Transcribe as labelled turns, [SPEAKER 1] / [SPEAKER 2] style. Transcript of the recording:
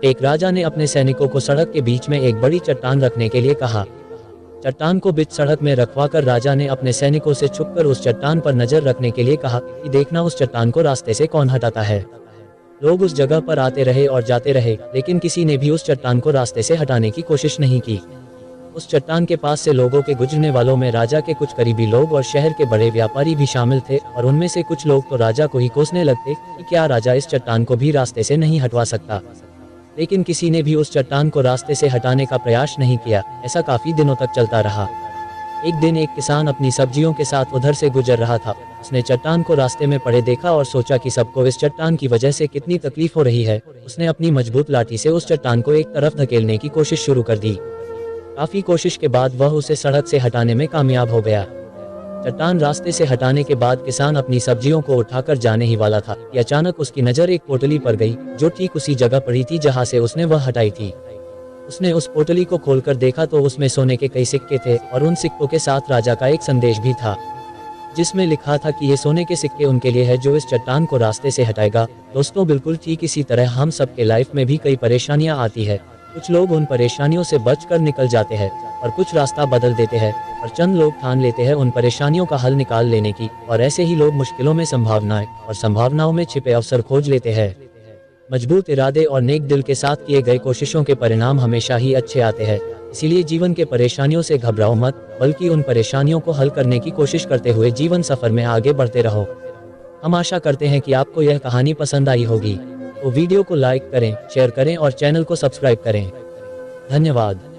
[SPEAKER 1] एक राजा ने अपने सैनिकों को सड़क के बीच में एक बड़ी चट्टान रखने के लिए कहा। चट्टान को बीच सड़क में रखवाकर राजा ने अपने सैनिकों से छुपकर उस चट्टान पर नजर रखने के लिए कहा कि देखना उस चट्टान को रास्ते से कौन हटाता है। लोग उस जगह पर आते रहे और जाते रहे, लेकिन किसी ने भी उस चट्टान को रास्ते से हटाने की कोशिश नहीं की। उस चट्टान के पास से लोगों के गुजरने वालों में राजा के कुछ करीबी लोग और शहर के बड़े व्यापारी भी शामिल थे, और उनमें से कुछ लोग तो राजा को ही कोसने लगते कि क्या राजा इस चट्टान को भी रास्ते से नहीं हटवा सकता। लेकिन किसी ने भी उस चट्टान को रास्ते से हटाने का प्रयास नहीं किया। ऐसा काफी दिनों तक चलता रहा। एक दिन एक किसान अपनी सब्जियों के साथ उधर से गुजर रहा था। उसने चट्टान को रास्ते में पड़े देखा और सोचा कि सबको इस चट्टान की वजह से कितनी तकलीफ हो रही है। उसने अपनी मजबूत लाठी से उस चट्टान को एक तरफ धकेलने की कोशिश शुरू कर दी। काफी कोशिश के बाद वह उसे सड़क से हटाने में कामयाब हो गया। चट्टान रास्ते से हटाने के बाद किसान अपनी सब्जियों को उठाकर जाने ही वाला था कि अचानक उसकी नजर एक पोटली पर गई, जो ठीक उसी जगह पड़ी थी जहां से उसने वह हटाई थी। उसने उस पोटली को खोलकर देखा तो उसमें सोने के कई सिक्के थे, और उन सिक्कों के साथ राजा का एक संदेश भी था, जिसमें लिखा था कि ये सोने के सिक्के उनके लिए है जो इस चट्टान को रास्ते से हटाएगा। दोस्तों, बिल्कुल ठीक इसी तरह हम सबके लाइफ में भी कई परेशानियां आती है। कुछ लोग उन परेशानियों से बचकर निकल जाते हैं और कुछ रास्ता बदल देते हैं, और चंद लोग ठान लेते हैं उन परेशानियों का हल निकाल लेने की, और ऐसे ही लोग मुश्किलों में संभावनाएं और संभावनाओं में छिपे अवसर खोज लेते हैं। मजबूत इरादे और नेक दिल के साथ किए गए कोशिशों के परिणाम हमेशा ही अच्छे आते हैं। इसीलिए जीवन के परेशानियों से घबराओ मत, बल्कि उन परेशानियों को हल करने की कोशिश करते हुए जीवन सफर में आगे बढ़ते रहो। हम आशा करते हैं कि आपको यह कहानी पसंद आई होगी। तो वीडियो को लाइक करें, शेयर करें और चैनल को सब्सक्राइब करें। धन्यवाद।